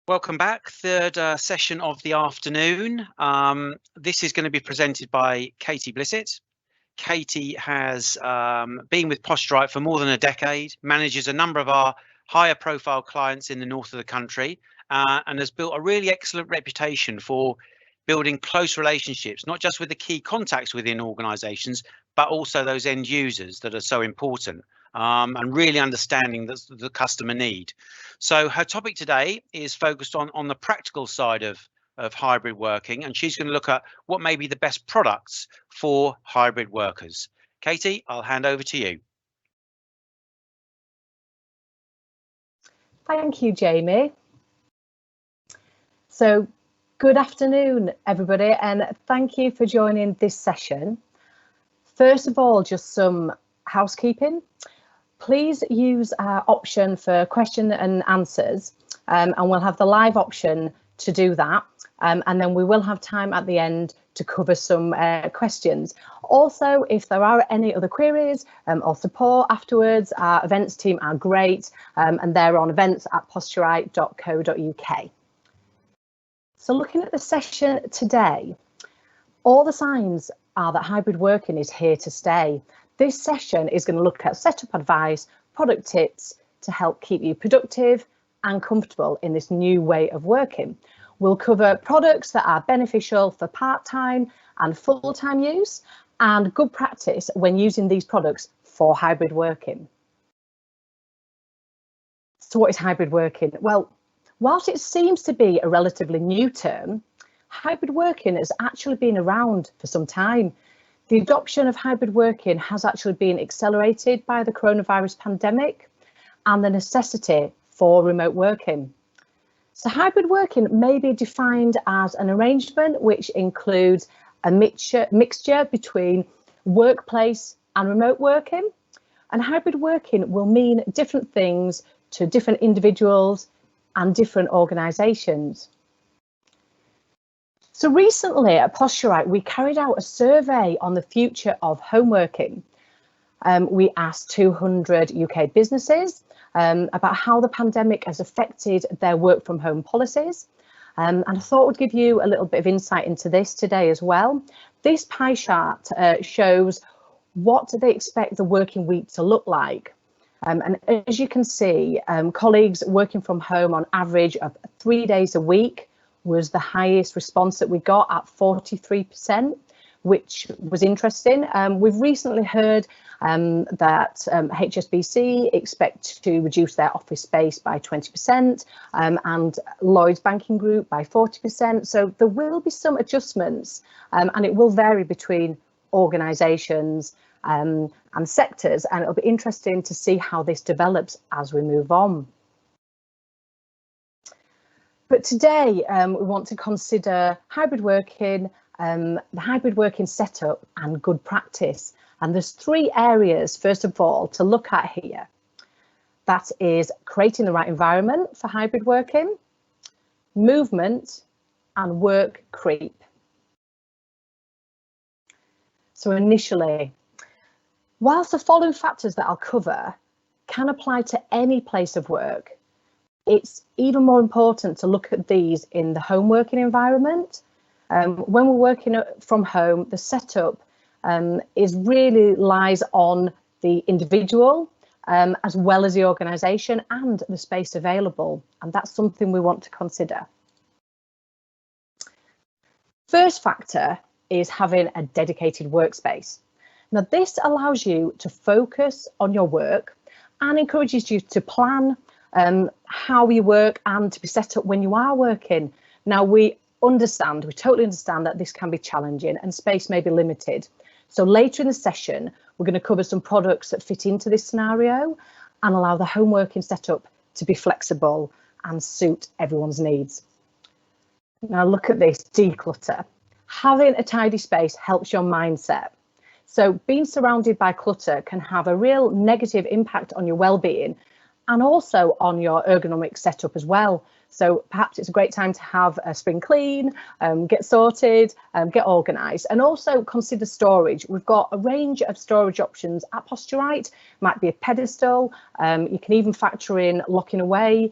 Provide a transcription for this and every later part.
Welcome back. Third session of the afternoon. This is going to be presented by Katie Blissett. Katie has been with Posturite for more than a decade, manages a number of our higher profile clients in the north of the country, and has built a really excellent reputation for building close relationships, not just with the key contacts within organisations, but also those end users that are so important, and really understanding the customer need. So her topic today is focused on the practical side of hybrid working, and she's going to look at what may be the best products for hybrid workers. Katie, I'll hand over to you. Thank you, Jamie. So good afternoon, everybody, and thank you for joining this session. First of all, just some housekeeping. Please use our option for question and answers, and we'll have the live option to do that. And then we will have time at the end to cover some questions. Also, if there are any other queries or support afterwards, our events team are great, and they're on events@posturite.co.uk. So looking at the session today, all the signs are that hybrid working is here to stay. This session is going to look at setup advice, product tips to help keep you productive and comfortable in this new way of working. We'll cover products that are beneficial for part-time and full-time use and good practice when using these products for hybrid working. So what is hybrid working? Well, whilst it seems to be a relatively new term, hybrid working has actually been around for some time. The adoption of hybrid working has actually been accelerated by the coronavirus pandemic and the necessity for remote working. So hybrid working may be defined as an arrangement which includes a mixture between workplace and remote working. And hybrid working will mean different things to different individuals and different organisations. So recently at Posturite, we carried out a survey on the future of home working. We asked 200 UK businesses about how the pandemic has affected their work from home policies. And I thought I'd give you a little bit of insight into this today as well. This pie chart shows what they expect the working week to look like. And as you can see, colleagues working from home on average of 3 days a week was the highest response that we got at 43%, which was interesting. We've recently heard that HSBC expect to reduce their office space by 20% and Lloyds Banking Group by 40%. So there will be some adjustments and it will vary between organisations and sectors, and it'll be interesting to see how this develops as we move on. But today we want to consider hybrid working, the hybrid working setup and good practice. And there's 3 areas, first of all, to look at here. That is creating the right environment for hybrid working, movement and work creep. So initially, whilst the following factors that I'll cover can apply to any place of work, it's even more important to look at these in the home working environment. When we're working from home, the setup is really lies on the individual as well as the organisation and the space available, and that's something we want to consider. First factor is having a dedicated workspace. Now this allows you to focus on your work and encourages you to plan how you work and to be set up when you are working. Now we totally understand that this can be challenging and space may be limited. So later in the session, we're going to cover some products that fit into this scenario and allow the home working setup to be flexible and suit everyone's needs. Now look at this, declutter. Having a tidy space helps your mindset. So being surrounded by clutter can have a real negative impact on your well-being and also on your ergonomic setup as well. So perhaps it's a great time to have a spring clean, get sorted, get organised, and also consider storage. We've got a range of storage options at Posturite. Might be a pedestal. You can even factor in locking away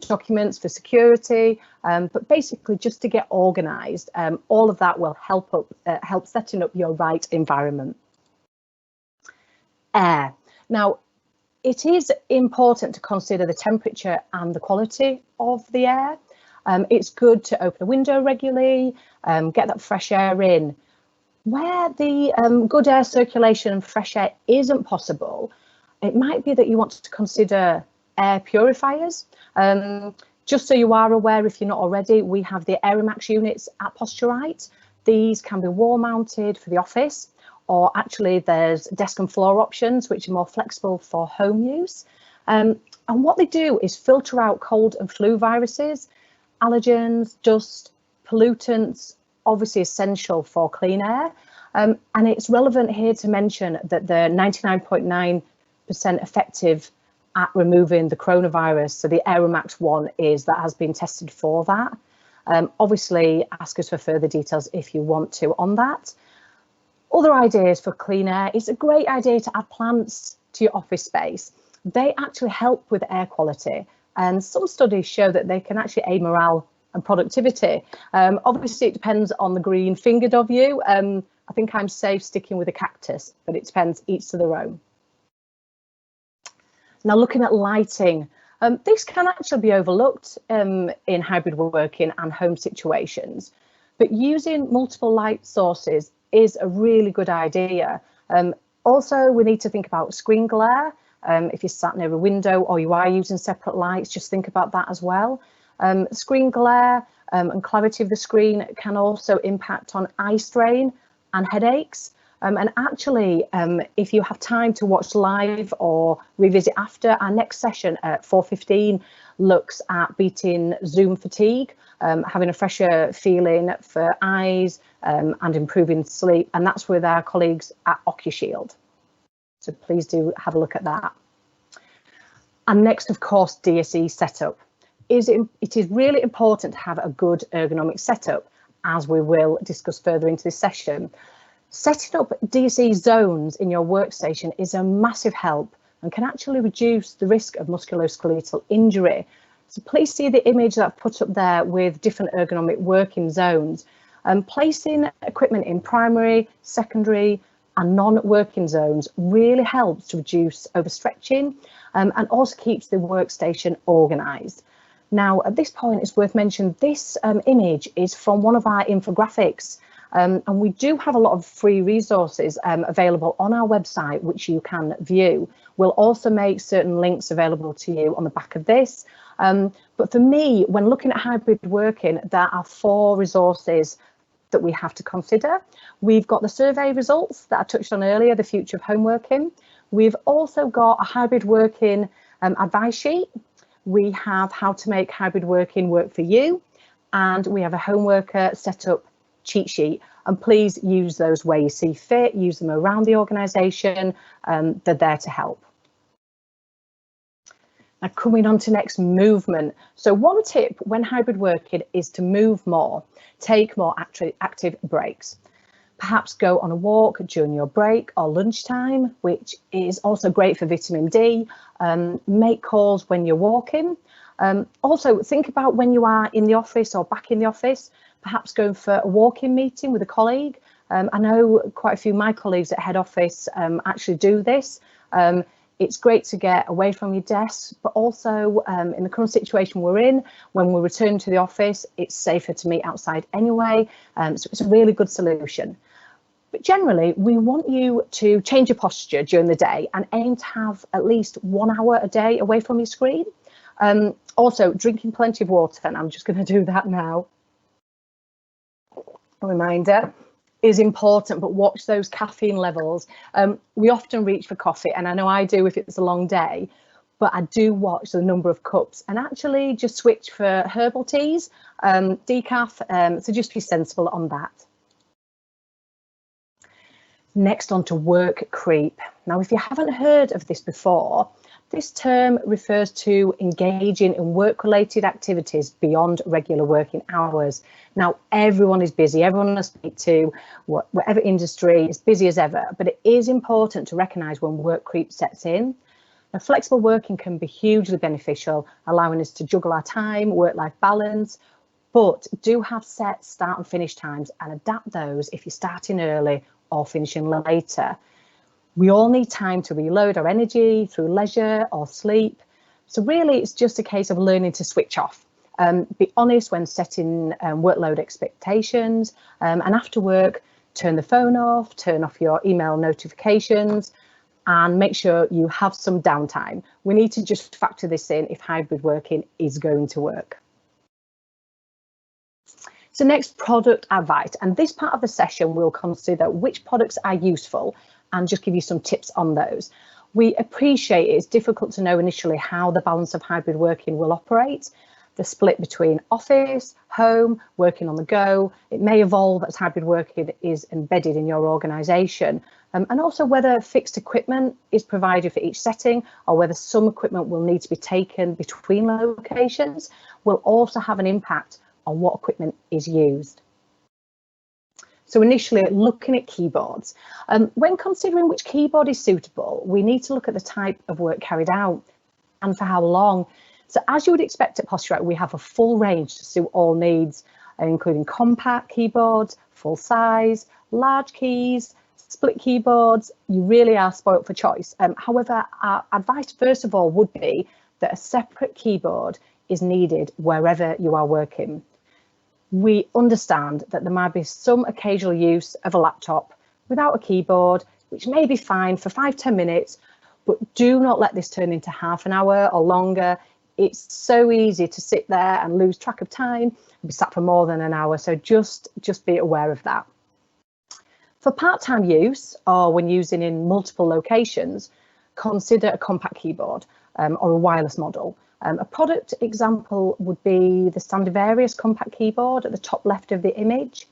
documents for security, but basically just to get organised. All of that will help setting up your right environment. Air. Now, it is important to consider the temperature and the quality of the air. It's good to open a window regularly, get that fresh air in. Where the good air circulation and fresh air isn't possible, it might be that you want to consider air purifiers. Just so you are aware, if you're not already, we have the Aeromax units at Posturite. These can be wall mounted for the office, or actually there's desk and floor options, which are more flexible for home use. And what they do is filter out cold and flu viruses, allergens, dust, pollutants, obviously essential for clean air. And it's relevant here to mention that they're 99.9% effective at removing the coronavirus. So the Aeromax one that has been tested for that. Obviously, ask us for further details if you want to on that. Other ideas for clean air, it's a great idea to add plants to your office space. They actually help with air quality, and some studies show that they can actually aid morale and productivity. Obviously, it depends on the green fingered of you. I think I'm safe sticking with a cactus, but it depends, each to their own. Now, looking at lighting, this can actually be overlooked in hybrid working and home situations, but using multiple light sources is a really good idea. Also, we need to think about screen glare. If you're sat near a window or you are using separate lights, just think about that as well. Screen glare and clarity of the screen can also impact on eye strain and headaches. And actually, if you have time to watch live or revisit after, our next session at 4:15 looks at beating Zoom fatigue, having a fresher feeling for eyes and improving sleep. And that's with our colleagues at OcuShield. So please do have a look at that. And next, of course, DSE setup. It is really important to have a good ergonomic setup, as we will discuss further into this session. Setting up DSE zones in your workstation is a massive help and can actually reduce the risk of musculoskeletal injury. So please see the image that I've put up there with different ergonomic working zones. Placing equipment in primary, secondary and non-working zones really helps to reduce overstretching and also keeps the workstation organised. Now, at this point, it's worth mentioning this image is from one of our infographics. And we do have a lot of free resources available on our website, which you can view. We'll also make certain links available to you on the back of this. But for me, when looking at hybrid working, there are 4 resources that we have to consider. We've got the survey results that I touched on earlier, the future of home working. We've also got a hybrid working advice sheet. We have how to make hybrid working work for you. And we have a home worker setup cheat sheet, and please use those where you see fit, use them around the organisation. They're there to help. Now, coming on to next, movement. So one tip when hybrid working is to move more, take more active breaks. Perhaps go on a walk during your break or lunchtime, which is also great for vitamin D. Make calls when you're walking. Also think about when you are in the office or back in the office, perhaps going for a walk-in meeting with a colleague. I know quite a few of my colleagues at head office actually do this. It's great to get away from your desk, but also in the current situation we're in, when we return to the office, it's safer to meet outside anyway. So it's a really good solution. But generally, we want you to change your posture during the day and aim to have at least 1 hour a day away from your screen. Also, drinking plenty of water, and I'm just going to do that now. A reminder is important, but watch those caffeine levels. We often reach for coffee, and I know I do if it's a long day, but I do watch the number of cups and actually just switch for herbal teas, decaf, so just be sensible on that. Next, on to work creep. Now, if you haven't heard of this before, this term refers to engaging in work-related activities beyond regular working hours. Now, everyone is busy, everyone I speak to, whatever industry, is busy as ever, but it is important to recognise when work creep sets in. Now, flexible working can be hugely beneficial, allowing us to juggle our time, work-life balance, but do have set start and finish times and adapt those if you're starting early or finishing later. We all need time to reload our energy through leisure or sleep. So really, it's just a case of learning to switch off. Be honest when setting workload expectations, and after work, turn the phone off, turn off your email notifications, and make sure you have some downtime. We need to just factor this in if hybrid working is going to work. So next, product advice, and this part of the session we'll consider which products are useful and just give you some tips on those. We appreciate it's difficult to know initially how the balance of hybrid working will operate. The split between office, home, working on the go, it may evolve as hybrid working is embedded in your organisation, and also whether fixed equipment is provided for each setting or whether some equipment will need to be taken between locations will also have an impact on what equipment is used. So initially, looking at keyboards. When considering which keyboard is suitable, we need to look at the type of work carried out and for how long. So as you would expect at Posturite, we have a full range to suit all needs, including compact keyboards, full size, large keys, split keyboards. You really are spoilt for choice. However, our advice first of all would be that a separate keyboard is needed wherever you are working. We understand that there might be some occasional use of a laptop without a keyboard, which may be fine for 5-10 minutes, but do not let this turn into half an hour or longer. It's so easy to sit there and lose track of time and be sat for more than an hour, so just be aware of that. For part-time use or when using in multiple locations, consider a compact keyboard or a wireless model. A product example would be the Stradivarius compact keyboard at the top left of the image.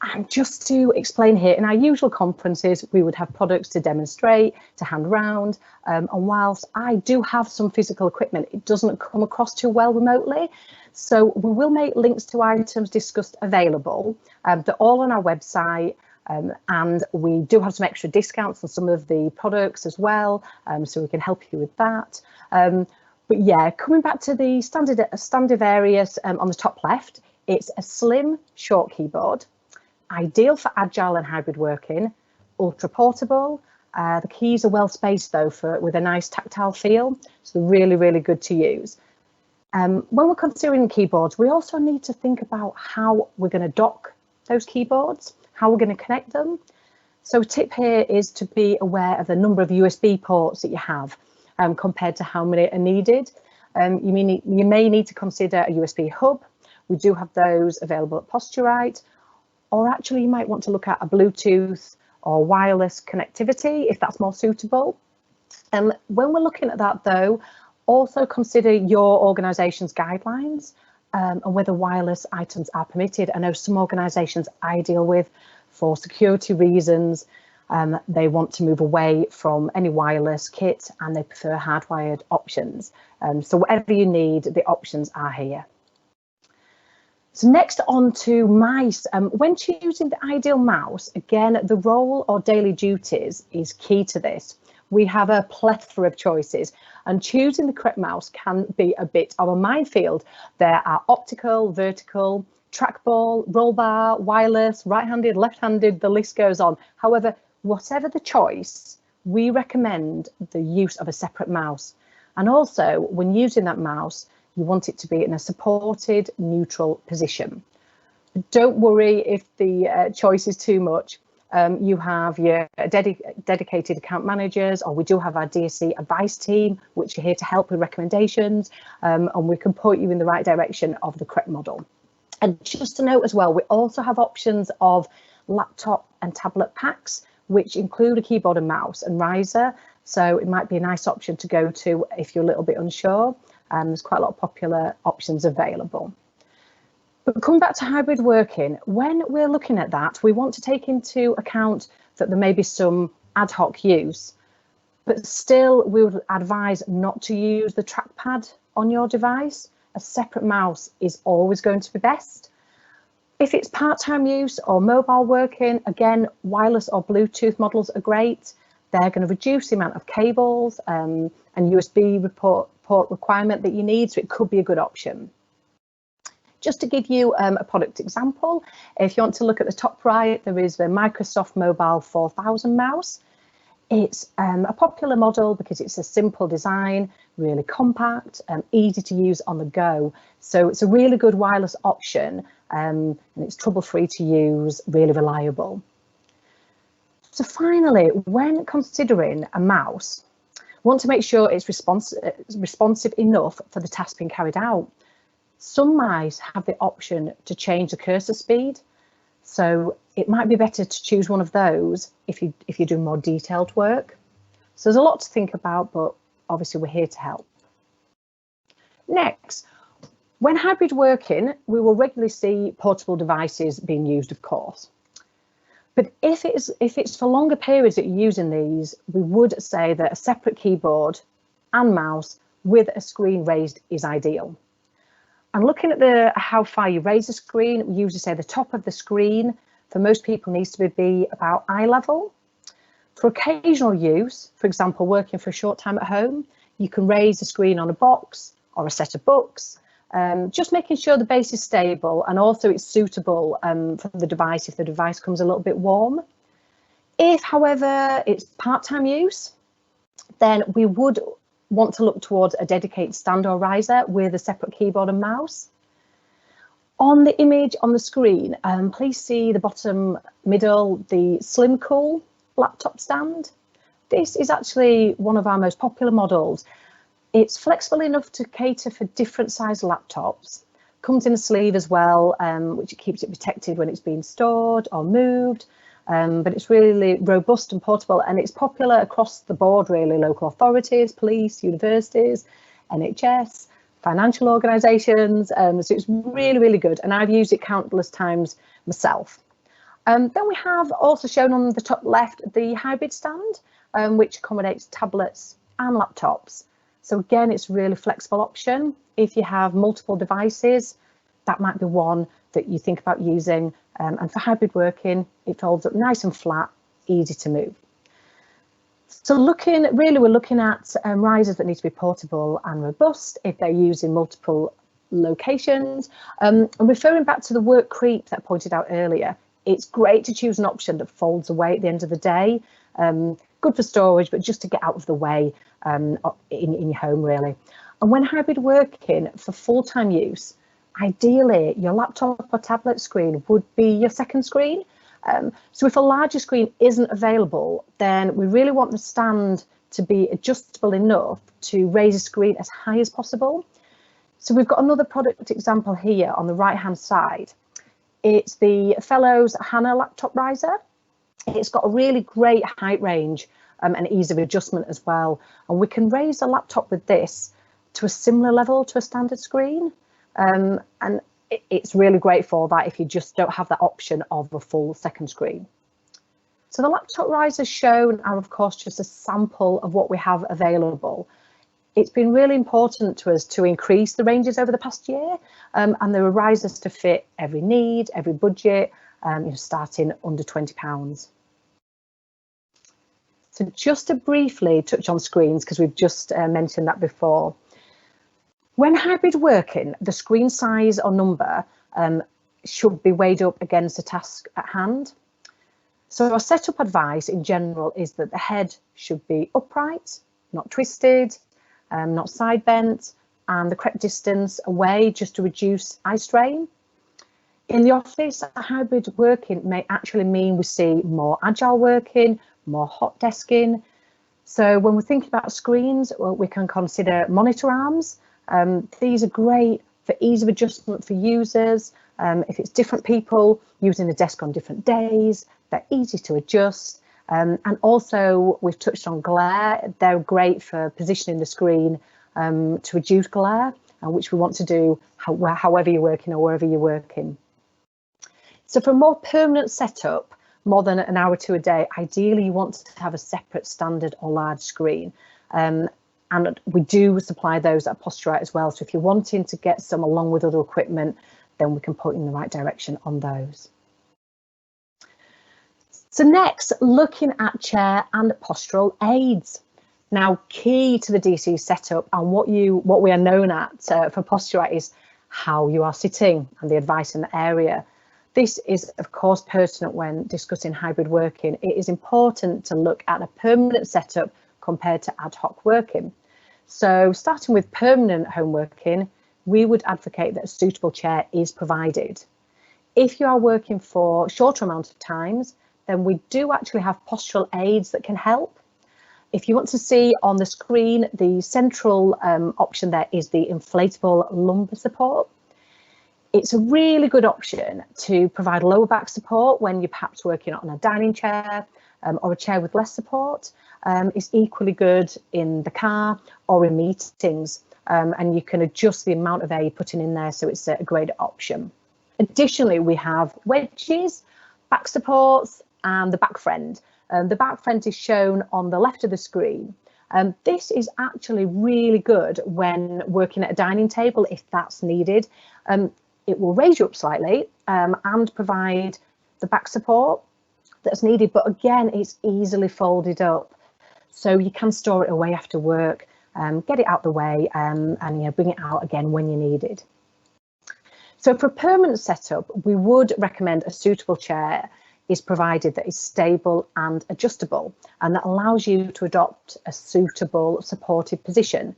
And just to explain here, in our usual conferences, we would have products to demonstrate, to hand round. And whilst I do have some physical equipment, it doesn't come across too well remotely. So we will make links to items discussed available. They're all on our website. And we do have some extra discounts on some of the products as well. So we can help you with that. But yeah, coming back to the Stradivarius on the top left, it's a slim, short keyboard, ideal for agile and hybrid working, ultra portable. The keys are well spaced though, with a nice tactile feel, so they're really, really good to use. When we're considering keyboards, we also need to think about how we're going to dock those keyboards, how we're going to connect them. So a tip here is to be aware of the number of USB ports that you have. Compared to how many are needed. You may need to consider a USB hub. We do have those available at Posturite, or actually you might want to look at a Bluetooth or wireless connectivity if that's more suitable. When we're looking at that though, also consider your organisation's guidelines and whether wireless items are permitted. I know some organisations I deal with, for security reasons, they want to move away from any wireless kit and they prefer hardwired options. So whatever you need, the options are here. So next on to mice. When choosing the ideal mouse, again, the role or daily duties is key to this. We have a plethora of choices and choosing the correct mouse can be a bit of a minefield. There are optical, vertical, trackball, roll bar, wireless, right-handed, left-handed, the list goes on. However, whatever the choice, we recommend the use of a separate mouse. And also, when using that mouse, you want it to be in a supported, neutral position. Don't worry if the choice is too much. You have your dedicated account managers, or we do have our DSC advice team, which are here to help with recommendations, and we can point you in the right direction of the correct model. And just to note as well, we also have options of laptop and tablet packs, which include a keyboard and mouse and riser. So it might be a nice option to go to if you're a little bit unsure. There's quite a lot of popular options available. But coming back to hybrid working, when we're looking at that, we want to take into account that there may be some ad hoc use, but still we would advise not to use the trackpad on your device. A separate mouse is always going to be best. If it's part-time use or mobile working, again, wireless or Bluetooth models are great. They're going to reduce the amount of cables and USB port requirement that you need, so it could be a good option. Just to give you a product example, if you want to look at the top right, there is the Microsoft Mobile 4000 mouse. It's a popular model because it's a simple design, really compact, easy to use on the go. So it's a really good wireless option and it's trouble-free to use, really reliable. So finally, when considering a mouse, want to make sure it's responsive enough for the task being carried out. Some mice have the option to change the cursor speed, so it might be better to choose one of those if you do more detailed work. So there's a lot to think about, but obviously we're here to help. Next, when hybrid working, we will regularly see portable devices being used, of course. But if it's for longer periods that you're using these, we would say that a separate keyboard and mouse with a screen raised is ideal. And looking at how far you raise the screen, we usually say the top of the screen for most people needs to be about eye level. For occasional use, for example, working for a short time at home, you can raise the screen on a box or a set of books, just making sure the base is stable and also it's suitable for the device if the device comes a little bit warm. If, however, it's part-time use, then we would want to look towards a dedicated stand or riser with a separate keyboard and mouse. On the image on the screen, please see the bottom middle, the Slim Cool laptop stand. This is actually one of our most popular models. It's flexible enough to cater for different size laptops, comes in a sleeve as well, which keeps it protected when it's being stored or moved. But it's really robust and portable, and it's popular across the board, really. Local authorities, police, universities, NHS, financial organisations. So it's really, really good, and I've used it countless times myself. Then we have also shown on the top left the hybrid stand, which accommodates tablets and laptops. So again, it's a really flexible option. If you have multiple devices, that might be one that you think about using. And for hybrid working, it folds up nice and flat, easy to move. So we're looking at risers that need to be portable and robust if they're used in multiple locations. And referring back to the work creep that I pointed out earlier, it's great to choose an option that folds away at the end of the day. Good for storage, but just to get out of the way in your home, really. And when hybrid working for full-time use, ideally, your laptop or tablet screen would be your second screen. So if a larger screen isn't available, then we really want the stand to be adjustable enough to raise the screen as high as possible. So we've got another product example here on the right-hand side. It's the Fellows Hannah laptop riser. It's got a really great height range and ease of adjustment as well. And we can raise a laptop with this to a similar level to a standard screen. And it's really great for that if you just don't have that option of a full second screen. So the laptop risers shown are, of course, just a sample of what we have available. It's been really important to us to increase the ranges over the past year, and there are risers to fit every need, every budget, starting under £20. So just to briefly touch on screens, because we've just mentioned that before. When hybrid working, the screen size or number should be weighed up against the task at hand. So our setup advice in general is that the head should be upright, not twisted, not side bent, and the correct distance away just to reduce eye strain. In the office, hybrid working may actually mean we see more agile working, more hot desking. So when we're thinking about screens, well, we can consider monitor arms. These are great for ease of adjustment for users. If it's different people using the desk on different days, they're easy to adjust. And also, we've touched on glare. They're great for positioning the screen to reduce glare, which we want to do however you're working or wherever you're working. So for a more permanent setup, more than an hour or two a day, ideally you want to have a separate standard or large screen. And we do supply those at Posturite as well. So if you're wanting to get some along with other equipment, then we can point you in the right direction on those. So next, looking at chair and postural aids. Now, key to the DC setup and what we are known at for Posturite is how you are sitting and the advice in the area. This is, of course, pertinent when discussing hybrid working. It is important to look at a permanent setup compared to ad hoc working. So starting with permanent home working, we would advocate that a suitable chair is provided. If you are working for shorter amount of times, then we do actually have postural aids that can help. If you want to see on the screen, the central option there is the inflatable lumbar support. It's a really good option to provide lower back support when you're perhaps working on a dining chair or a chair with less support. It's equally good in the car or in meetings, and you can adjust the amount of air you're putting in there, so it's a great option. Additionally, we have wedges, back supports, and the back friend. The back friend is shown on the left of the screen. This is actually really good when working at a dining table if that's needed. It will raise you up slightly and provide the back support that's needed, but again, it's easily folded up. So you can store it away after work, get it out the way and bring it out again when you need it. So for a permanent setup, we would recommend a suitable chair is provided that is stable and adjustable, and that allows you to adopt a suitable supportive position.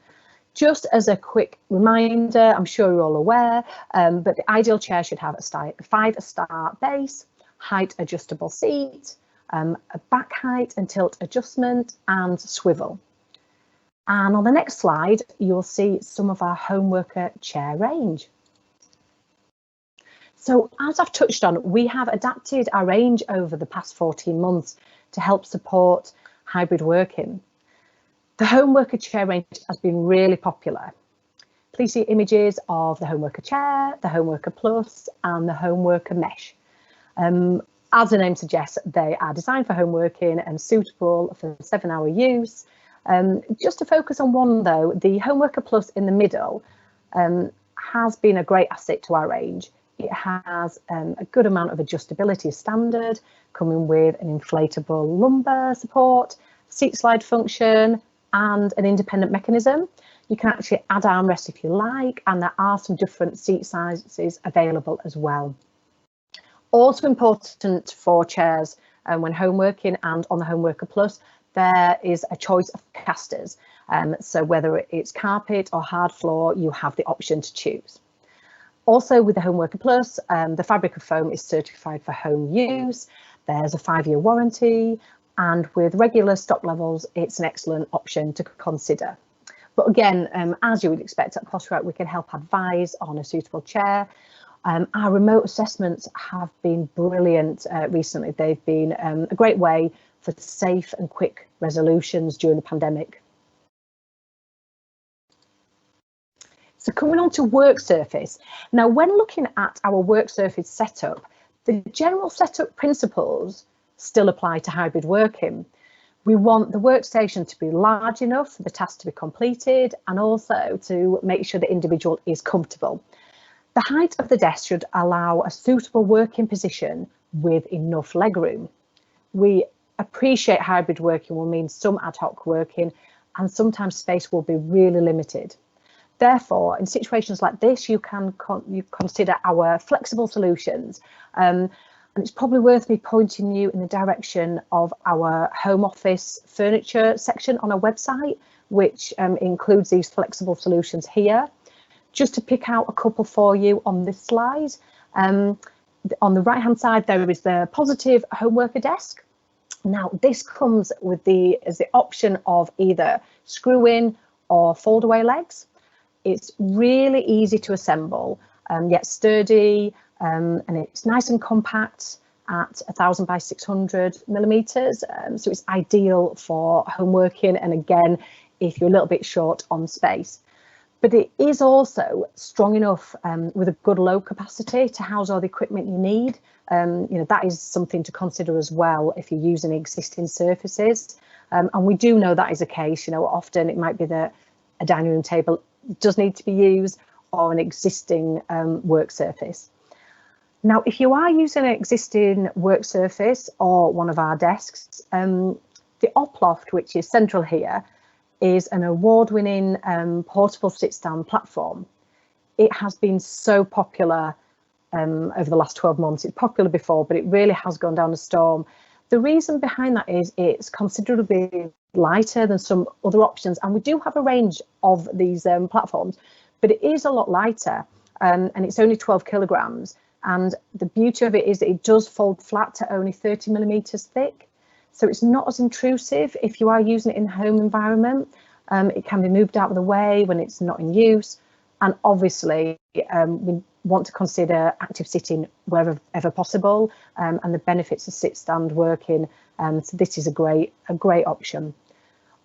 Just as a quick reminder, I'm sure you're all aware, but the ideal chair should have a 5-star base, height adjustable seat, a back height and tilt adjustment, and swivel. And on the next slide, you'll see some of our home worker chair range. So as I've touched on, we have adapted our range over the past 14 months to help support hybrid working. The home worker chair range has been really popular. Please see images of the home worker chair, the home worker plus, and the home worker mesh. As the name suggests, they are designed for home working and suitable for 7-hour use. Just to focus on one though, the home worker plus in the middle has been a great asset to our range. It has a good amount of adjustability as standard, coming with an inflatable lumbar support, seat slide function, and an independent mechanism. You can actually add armrests if you like, and there are some different seat sizes available as well. Also important for chairs when home working and on the Home Worker Plus, there is a choice of casters. So whether it's carpet or hard floor, you have the option to choose. Also with the Home Worker Plus, the fabric of foam is certified for home use. There's a 5-year warranty, and with regular stock levels, it's an excellent option to consider. But again, as you would expect at Posturite, we can help advise on a suitable chair. Our remote assessments have been brilliant recently. They've been a great way for safe and quick resolutions during the pandemic. So coming on to work surface. Now, when looking at our work surface setup, the general setup principles still apply to hybrid working. We want the workstation to be large enough for the task to be completed, and also to make sure the individual is comfortable. The height of the desk should allow a suitable working position with enough legroom. We appreciate hybrid working will mean some ad hoc working, and sometimes space will be really limited. Therefore, in situations like this, you can consider our flexible solutions. And it's probably worth me pointing you in the direction of our home office furniture section on our website, which includes these flexible solutions here. Just to pick out a couple for you on this slide. On the right hand side, there is the Positive Home Worker Desk. Now, this comes with the option of either screw in or fold away legs. It's really easy to assemble, yet sturdy, and it's nice and compact at 1000 by 600 millimeters. So it's ideal for home working, and again, if you're a little bit short on space. But it is also strong enough with a good load capacity to house all the equipment you need. That is something to consider as well if you're using existing surfaces. And we do know that is the case. Often it might be that a dining room table does need to be used, or an existing work surface. Now, if you are using an existing work surface or one of our desks, the Oploft, which is central here, is an award-winning portable sit-stand platform. It has been so popular over the last 12 months. It's popular before, but it really has gone down a storm. The reason behind that is it's considerably lighter than some other options, and we do have a range of these platforms, but it is a lot lighter, and it's only 12 kilograms. And the beauty of it is that it does fold flat to only 30 millimeters thick. So it's not as intrusive if you are using it in a home environment. It can be moved out of the way when it's not in use. And obviously, we want to consider active sitting wherever possible, and the benefits of sit-stand working. So this is a great option.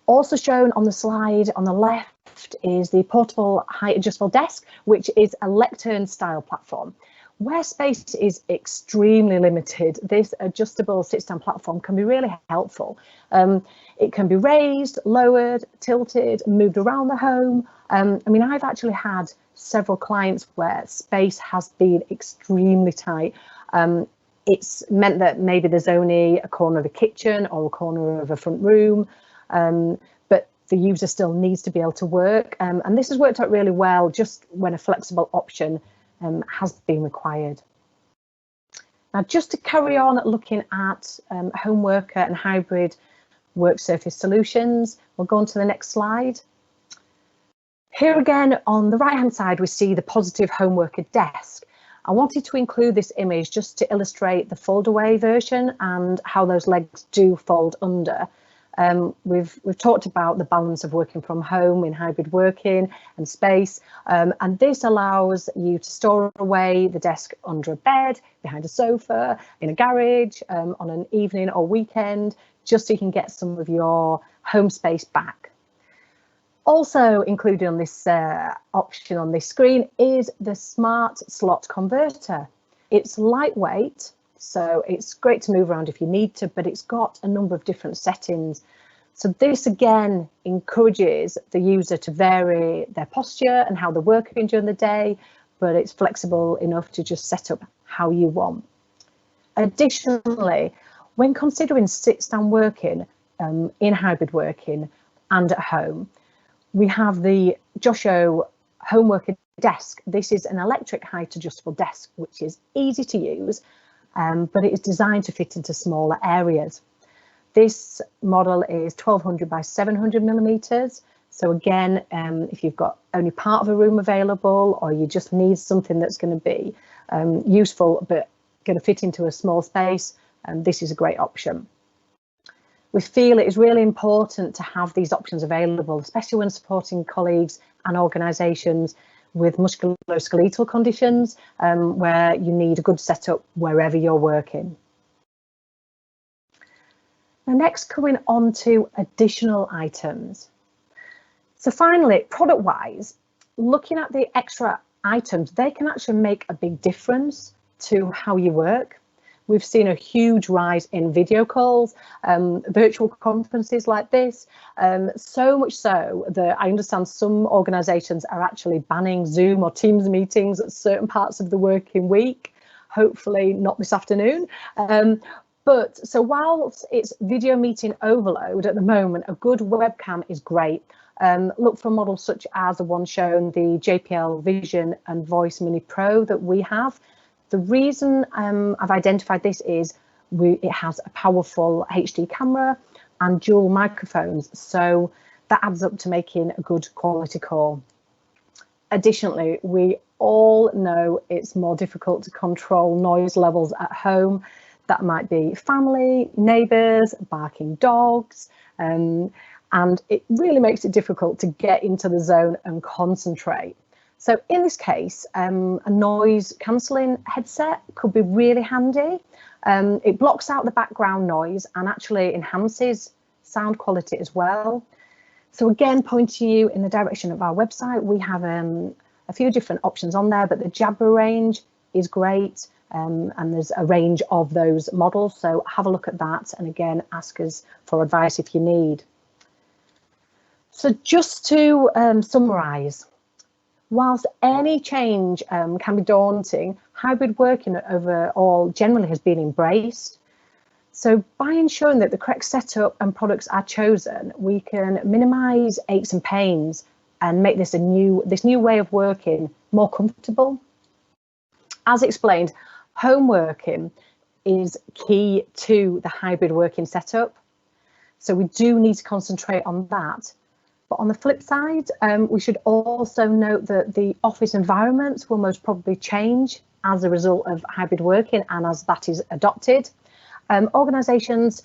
Also shown on the slide on the left is the portable height adjustable desk, which is a lectern style platform. Where space is extremely limited, this adjustable sit-stand platform can be really helpful. It can be raised, lowered, tilted, moved around the home. I mean, I've actually had several clients where space has been extremely tight. It's meant that maybe there's only a corner of a kitchen or a corner of a front room, but the user still needs to be able to work. And this has worked out really well just when a flexible option has been required. Now, just to carry on looking at home worker and hybrid work surface solutions, we'll go on to the next slide. Here again, on the right-hand side, we see the positive home worker desk. I wanted to include this image just to illustrate the fold-away version and how those legs do fold under. We've talked about the balance of working from home in hybrid working and space, and this allows you to store away the desk under a bed, behind a sofa, in a garage, on an evening or weekend, just so you can get some of your home space back. Also included on this option on this screen is the smart slot converter. It's lightweight, so it's great to move around if you need to, but it's got a number of different settings. So this again encourages the user to vary their posture and how they're working during the day, but it's flexible enough to just set up how you want. Additionally, when considering sit-stand working in hybrid working and at home, we have the Josho home worker desk. This is an electric height adjustable desk, which is easy to use, but it is designed to fit into smaller areas. This model is 1200 by 700 millimeters. So again, if you've got only part of a room available, or you just need something that's going to be useful but going to fit into a small space, this is a great option. We feel it is really important to have these options available, especially when supporting colleagues and organisations with musculoskeletal conditions, where you need a good setup wherever you're working. Now, next, coming on to additional items. So finally, product-wise, looking at the extra items, they can actually make a big difference to how you work. We've seen a huge rise in video calls, virtual conferences like this, so much so that I understand some organisations are actually banning Zoom or Teams meetings at certain parts of the working week, hopefully not this afternoon. But so whilst it's video meeting overload at the moment, a good webcam is great. Look for models such as the one shown, the JPL Vision and Voice Mini Pro that we have. The reason I've identified this is it has a powerful HD camera and dual microphones, so that adds up to making a good quality call. Additionally, we all know it's more difficult to control noise levels at home. That might be family, neighbours, barking dogs, and it really makes it difficult to get into the zone and concentrate. So in this case, a noise cancelling headset could be really handy. It blocks out the background noise and actually enhances sound quality as well. So again, pointing you in the direction of our website, we have a few different options on there, but the Jabra range is great, and there's a range of those models. So have a look at that, and again, ask us for advice if you need. So just to summarise, Whilst any change can be daunting, hybrid working overall generally has been embraced. So by ensuring that the correct setup and products are chosen, we can minimise aches and pains and make this new way of working more comfortable. As explained, home working is key to the hybrid working setup. So we do need to concentrate on that. But on the flip side, we should also note that the office environments will most probably change as a result of hybrid working and as that is adopted. Organisations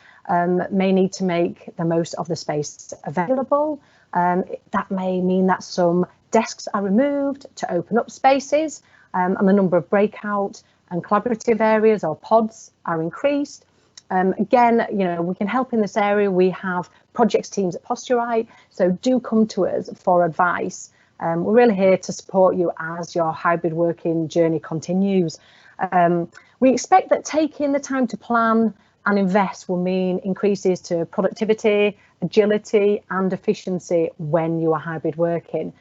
may need to make the most of the space available. That may mean that some desks are removed to open up spaces, and the number of breakout and collaborative areas or pods are increased. Again, we can help in this area. We have projects teams at Posturite, so do come to us for advice. We're really here to support you as your hybrid working journey continues. We expect that taking the time to plan and invest will mean increases to productivity, agility and efficiency when you are hybrid working.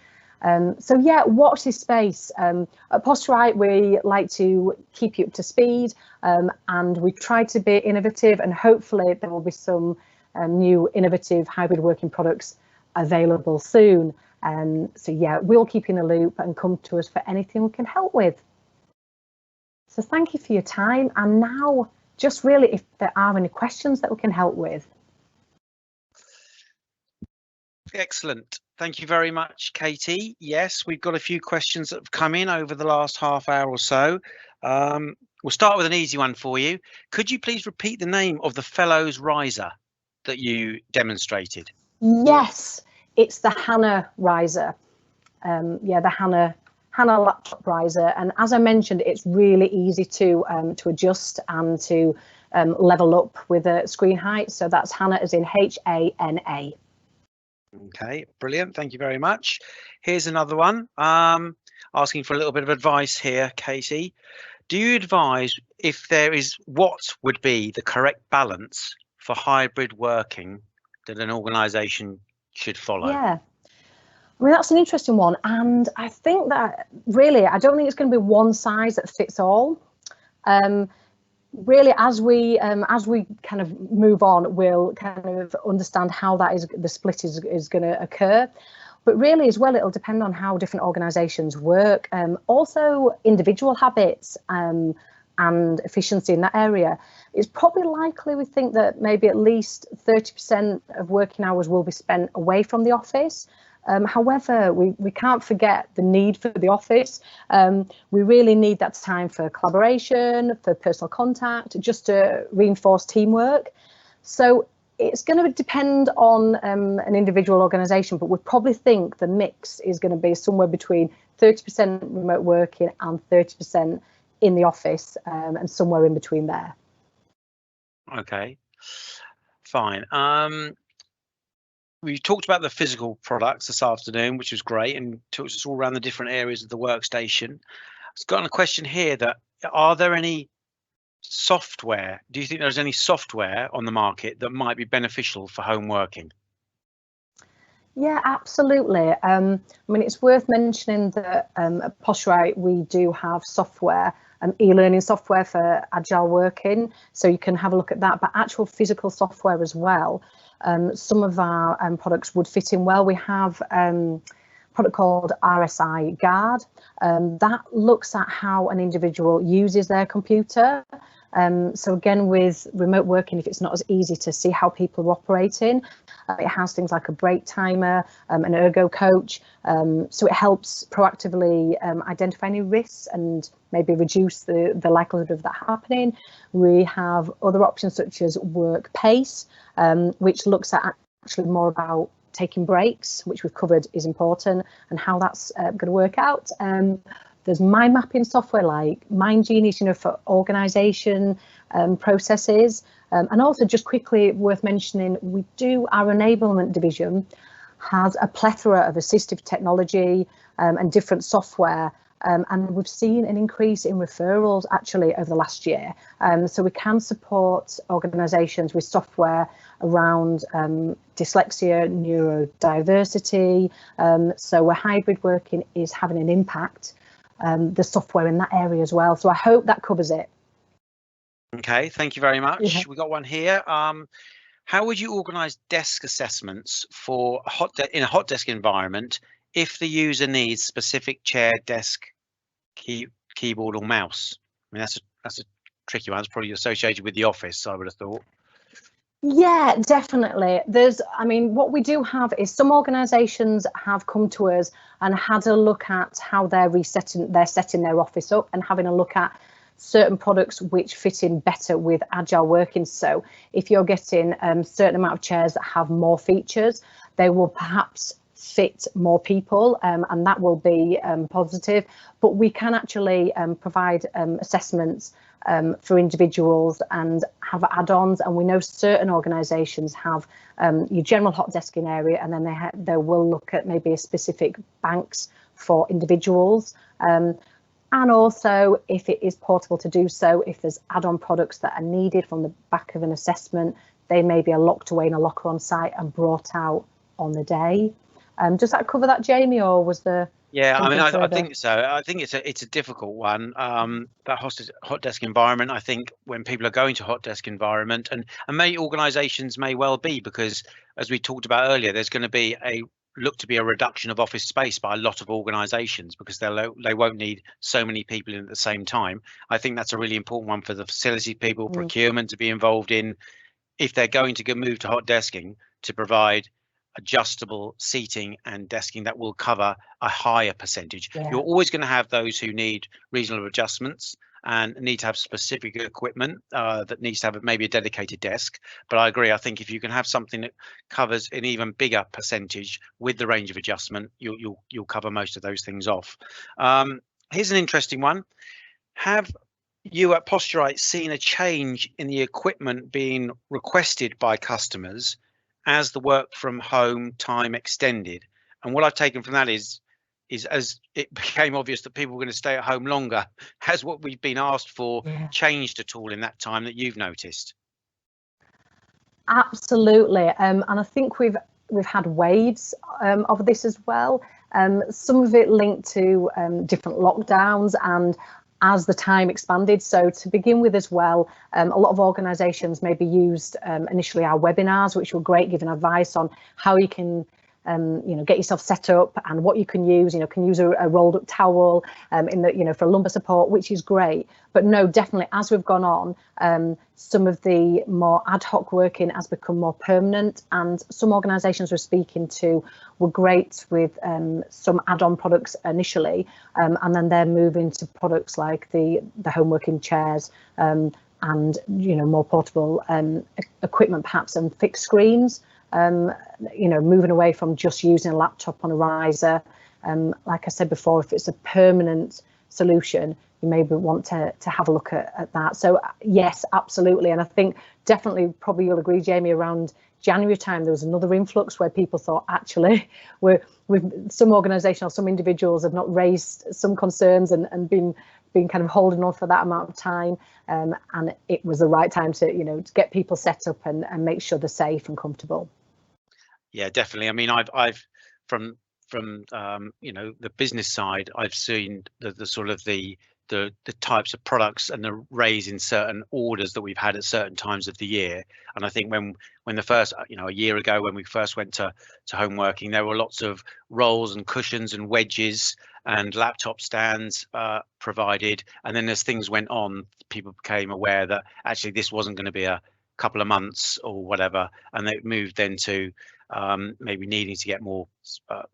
So yeah, watch this space. At Posturite, we like to keep you up to speed, and we try to be innovative, and hopefully there will be some new innovative hybrid working products available soon. So yeah, we'll keep you in the loop and come to us for anything we can help with. So thank you for your time. And now, just really, if there are any questions that we can help with. Excellent. Thank you very much, Katie. Yes, we've got a few questions that have come in over the last half hour or so. We'll start with an easy one for you. Could you please repeat the name of the Fellows riser that you demonstrated? Yes, it's the Hannah riser. Yeah, the Hannah laptop riser. And as I mentioned, it's really easy to adjust and to level up with a screen height. So that's Hannah as in Hana. Okay, brilliant. Thank you very much. Here's another one, asking for a little bit of advice here, Katie. Do you advise what would be the correct balance for hybrid working that an organisation should follow? Yeah, I mean, that's an interesting one. And I think that really, I don't think it's going to be one size that fits all. Really, as we kind of move on, we'll kind of understand how the split is going to occur. But really, as well, it'll depend on how different organisations work. Also, individual habits and efficiency in that area. It's probably likely we think that maybe at least 30% of working hours will be spent away from the office. However, we can't forget the need for the office. We really need that time for collaboration, for personal contact, just to reinforce teamwork. So it's going to depend on an individual organisation, but we probably think the mix is going to be somewhere between 30% remote working and 30% in the office, and somewhere in between there. Okay, fine. We talked about the physical products this afternoon, which was great, and talked us all around the different areas of the workstation. I've got a question here that, are there any software? Do you think there's any software on the market that might be beneficial for home working? Yeah, absolutely. I mean, it's worth mentioning that at Posturite, we do have software, e-learning software for agile working, so you can have a look at that, but actual physical software as well. Some of our products would fit in well. We have a product called RSI Guard that looks at how an individual uses their computer. So again, with remote working, if it's not as easy to see how people are operating, it has things like a break timer, an ergo coach. So it helps proactively identify any risks and maybe reduce the likelihood of that happening. We have other options such as work pace, which looks at actually more about taking breaks, which we've covered is important, and how that's going to work out. There's mind mapping software like Mind Genius, for organisation processes. And also, just quickly worth mentioning, our enablement division has a plethora of assistive technology and different software and we've seen an increase in referrals actually over the last year. So we can support organisations with software around dyslexia, neurodiversity. So where hybrid working is having an impact, the software in that area as well. So I hope that covers it. Okay, thank you very much. Yeah. We got one here. How would you organise desk assessments for in a hot desk environment if the user needs specific chair, desk, keyboard or mouse? I mean, that's a tricky one. It's probably associated with the office, I would have thought. Yeah, definitely. I mean, what we do have is some organisations have come to us and had a look at how they're setting their office up and having a look at certain products which fit in better with agile working. So if you're getting a certain amount of chairs that have more features, they will perhaps fit more people, and that will be positive. But we can actually provide assessments for individuals and have add-ons, and we know certain organisations have your general hot desking area, and then they will look at maybe a specific banks for individuals. And also, if it is portable to do so, if there's add-on products that are needed from the back of an assessment, they maybe are locked away in a locker on site and brought out on the day. Does that cover that, Jamie, or was there? Yeah, I mean, I think so. I think it's a difficult one. That hot desk environment. I think when people are going to hot desk environment, and many organisations may well be, because as we talked about earlier, there's going to be a reduction of office space by a lot of organisations because they won't need so many people in at the same time. I think that's a really important one for the facility people, procurement to be involved in, if they're going to move to hot desking, to provide adjustable seating and desking that will cover a higher percentage. Yeah. You're always going to have those who need reasonable adjustments and need to have specific equipment that needs to have maybe a dedicated desk. But I agree, I think if you can have something that covers an even bigger percentage with the range of adjustment, you'll cover most of those things off. Here's an interesting one. Have you at Posturite seen a change in the equipment being requested by customers as the work from home time extended? And what I've taken from that is as it became obvious that people were going to stay at home longer, has what we've been asked for changed at all in that time that you've noticed? Absolutely, and I think we've had waves of this as well. Some of it linked to different lockdowns and as the time expanded. So to begin with as well, a lot of organisations maybe used initially our webinars, which were great, giving advice on how you can get yourself set up and what you can use. Can use a rolled up towel for lumbar support, which is great. But no, definitely as we've gone on, some of the more ad hoc working has become more permanent, and some organisations we're speaking to were great with some add-on products initially, and then they're moving to products like the home working chairs and more portable equipment perhaps, and fixed screens. Moving away from just using a laptop on a riser. Like I said before, if it's a permanent solution, you maybe want to have a look at that. So yes, absolutely. And I think definitely, probably you'll agree, Jamie, around January time, there was another influx where people thought, actually, with some organisation or some individuals have not raised some concerns and been kind of holding on for that amount of time, and it was the right time to get people set up and make sure they're safe and comfortable. Yeah, definitely. I mean, I've from the business side, I've seen the sort of the types of products and the raise in certain orders that we've had at certain times of the year. And I think when the first, a year ago, when we first went to home working, there were lots of rolls and cushions and wedges and laptop stands provided. And then as things went on, people became aware that actually this wasn't going to be a couple of months or whatever, and they moved then to maybe needing to get more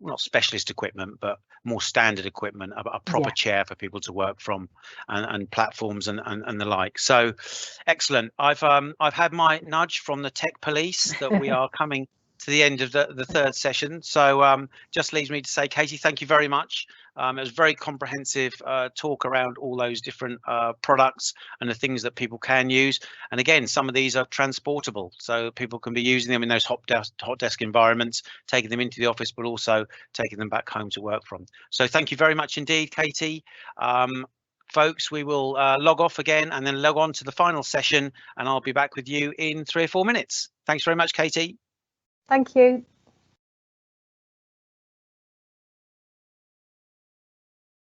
not specialist equipment but more standard equipment, a proper chair for people to work from, and platforms and the like. So excellent. I've had my nudge from the tech police that we are coming to the end of the third session. So just leaves me to say, Katie, thank you very much. It was a very comprehensive talk around all those different products and the things that people can use. And again, some of these are transportable, so people can be using them in those hot desk environments, taking them into the office, but also taking them back home to work from. So thank you very much indeed, Katie. Folks, we will log off again and then log on to the final session, and I'll be back with you in 3 or 4 minutes. Thanks very much, Katie. Thank you.